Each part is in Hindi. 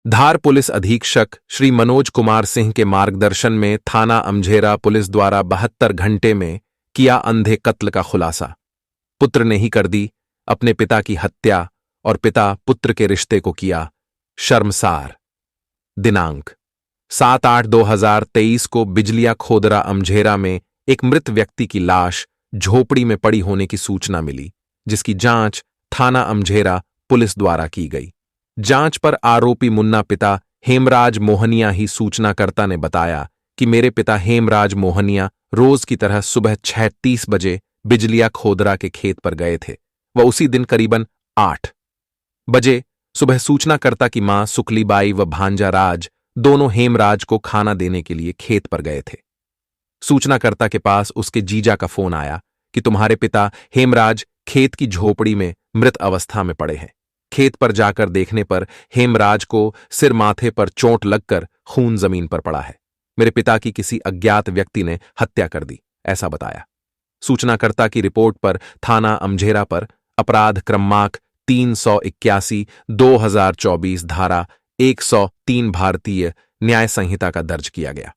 धार पुलिस अधीक्षक श्री मनोज कुमार सिंह के मार्गदर्शन में थाना अमझेरा पुलिस द्वारा 72 घंटे में किया अंधे कत्ल का खुलासा। पुत्र ने ही कर दी अपने पिता की हत्या और पिता पुत्र के रिश्ते को किया शर्मसार। दिनांक 7/8/2023 को बिजलिया खोदरा अमझेरा में एक मृत व्यक्ति की लाश झोपड़ी में पड़ी होने की सूचना मिली, जिसकी जांच थाना अमझेरा पुलिस द्वारा की गई। जांच पर आरोपी मुन्ना पिता हेमराज मोहनिया ही सूचनाकर्ता ने बताया कि मेरे पिता हेमराज मोहनिया रोज की तरह सुबह 6:30 बजे बिजलिया खोदरा के खेत पर गए थे। वह उसी दिन करीबन 8 बजे सुबह सूचनाकर्ता की मां सुकलीबाई व भांजा राज दोनों हेमराज को खाना देने के लिए खेत पर गए थे। सूचनाकर्ता के पास उसके जीजा का फोन आया कि तुम्हारे पिता हेमराज खेत की झोपड़ी में मृत अवस्था में पड़े हैं। खेत पर जाकर देखने पर हेमराज को सिर माथे पर चोट लगकर खून जमीन पर पड़ा है। मेरे पिता की किसी अज्ञात व्यक्ति ने हत्या कर दी, ऐसा बताया। सूचनाकर्ता की रिपोर्ट पर थाना अमझेरा पर अपराध क्रमांक 381/2024 धारा 103 भारतीय न्याय संहिता का दर्ज किया गया।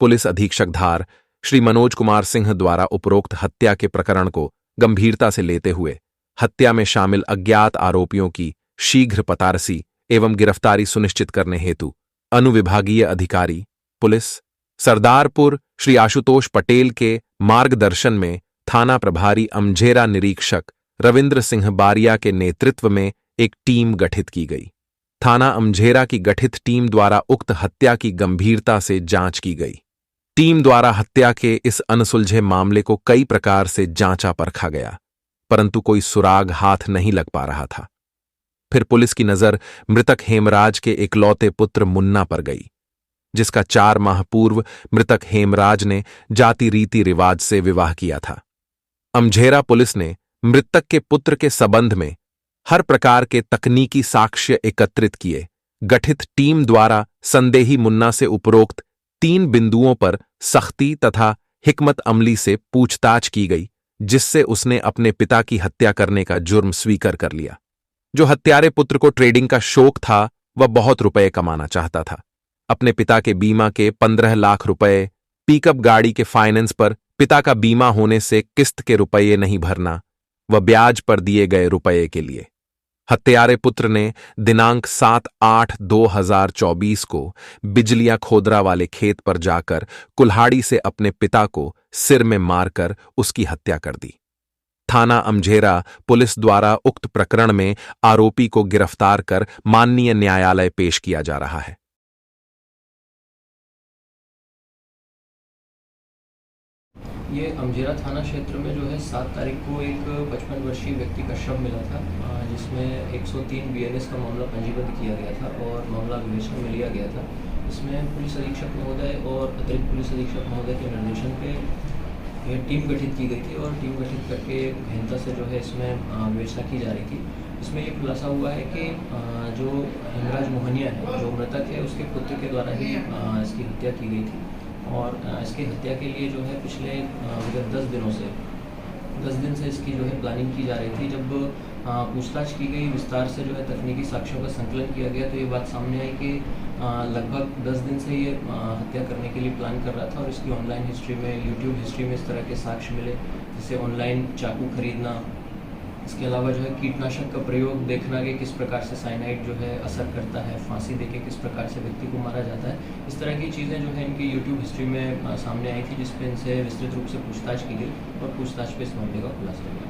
पुलिस अधीक्षक धार श्री मनोज कुमार सिंह द्वारा उपरोक्त हत्या के प्रकरण को गंभीरता से लेते हुए हत्या में शामिल अज्ञात आरोपियों की शीघ्र पतारसी एवं गिरफ्तारी सुनिश्चित करने हेतु अनुविभागीय अधिकारी पुलिस सरदारपुर श्री आशुतोष पटेल के मार्गदर्शन में थाना प्रभारी अमझेरा निरीक्षक रविंद्र सिंह बारिया के नेतृत्व में एक टीम गठित की गई। थाना अमझेरा की गठित टीम द्वारा उक्त हत्या की गंभीरता से जांच की गई। टीम द्वारा हत्या के इस अनसुलझे मामले को कई प्रकार से जांचा परखा गया, परंतु कोई सुराग हाथ नहीं लग पा रहा था। फिर पुलिस की नजर मृतक हेमराज के इकलौते पुत्र मुन्ना पर गई, जिसका 4 माह पूर्व मृतक हेमराज ने जाति रीति रिवाज से विवाह किया था। अमझेरा पुलिस ने मृतक के पुत्र के संबंध में हर प्रकार के तकनीकी साक्ष्य एकत्रित किए। गठित टीम द्वारा संदेही मुन्ना से उपरोक्त 3 बिंदुओं पर सख्ती तथा हिकमत अमली से पूछताछ की गई, जिससे उसने अपने पिता की हत्या करने का जुर्म स्वीकार कर लिया। जो हत्यारे पुत्र को ट्रेडिंग का शौक था, वह बहुत रुपए कमाना चाहता था। अपने पिता के बीमा के 15 लाख रुपए, पिकअप गाड़ी के फाइनेंस पर पिता का बीमा होने से किस्त के रुपये नहीं भरना, वह ब्याज पर दिए गए रुपये के लिए। हत्यारे पुत्र ने दिनांक 7/8/2024 को बिजलिया खोदरा वाले खेत पर जाकर कुल्हाड़ी से अपने पिता को सिर में मारकर उसकी हत्या कर दी। थाना अमझेरा पुलिस द्वारा उक्त प्रकरण में आरोपी को गिरफ्तार कर माननीय न्यायालय पेश किया जा रहा है। ये अमझेरा थाना क्षेत्र में जो है 7 तारीख को एक 55 वर्षीय व्यक्ति का शव मिला था, जिसमें 103 BNS का मामला पंजीबद्ध किया गया था और मामला विवेचन में लिया गया था। इसमें पुलिस अधीक्षक महोदय और अतिरिक्त पुलिस अधीक्षक महोदय के निर्देशन पे यह टीम गठित की गई थी और टीम गठित करके गहनता से जो है इसमें विवेचना की जा रही थी। इसमें ये खुलासा हुआ है कि जो हेमराज मोहनिया है, जो मृतक है, उसके पुत्र के द्वारा ही इसकी हत्या की गई थी और इसकी हत्या के लिए जो है पिछले विगत 10 दिन से इसकी जो है प्लानिंग की जा रही थी। जब पूछताछ की गई, विस्तार से जो है तकनीकी साक्ष्यों का संकलन किया गया, तो ये बात सामने आई कि लगभग 10 दिन से ये हत्या करने के लिए प्लान कर रहा था और इसकी ऑनलाइन हिस्ट्री में, यूट्यूब हिस्ट्री में इस तरह के साक्ष्य मिले, जैसे ऑनलाइन चाकू खरीदना, इसके अलावा जो है कीटनाशक का प्रयोग देखना कि किस प्रकार से साइनाइड जो है असर करता है, फांसी देके किस प्रकार से व्यक्ति को मारा जाता है। इस तरह की चीज़ें जो है इनकी यूट्यूब हिस्ट्री में सामने आई थी, जिसपे इनसे विस्तृत रूप से पूछताछ की गई और पूछताछ पे इस मामले का खुलासा हुआ।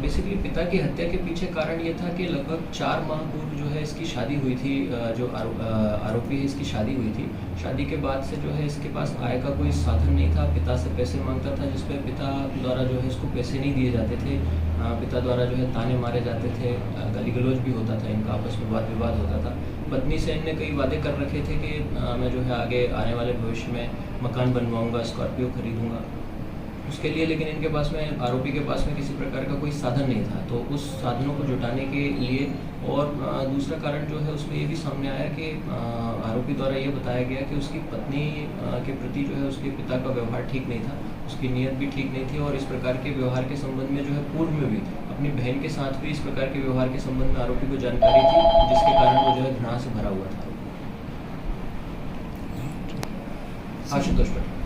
बेसिकली पिता की हत्या के पीछे कारण ये था कि लगभग 4 माह पूर्व जो है इसकी शादी हुई थी, जो आरोपी है इसकी शादी हुई थी। शादी के बाद से जो है इसके पास आय का कोई साधन नहीं था, पिता से पैसे मांगता था, जिसपे पिता द्वारा जो है इसको पैसे नहीं दिए जाते थे। पिता द्वारा जो है ताने मारे जाते थे, गाली गलौज भी होता था, इनका आपस में वाद विवाद होता था। पत्नी से इनने कई वादे कर रखे थे कि मैं जो है आगे आने वाले भविष्य में मकान बनवाऊंगा, स्कॉर्पियो खरीदूंगा, उसके लिए, लेकिन इनके पास में, आरोपी के पास में किसी प्रकार का कोई साधन नहीं था। तो उस साधनों को जुटाने के लिए और दूसरा कारण जो है उसमें ये भी सामने आया कि आरोपी द्वारा ये बताया गया कि उसकी पत्नी के प्रति जो है उसके पिता का व्यवहार ठीक नहीं था, उसकी नीयत भी ठीक नहीं थी और इस प्रकार के व्यवहार के संबंध में जो है पूर्व में भी अपनी बहन के साथ भी इस प्रकार के व्यवहार के संबंध में आरोपी को जानकारी थी, जिसके कारण वो जो है घृणा से भरा हुआ था। आशुतोष पटेल।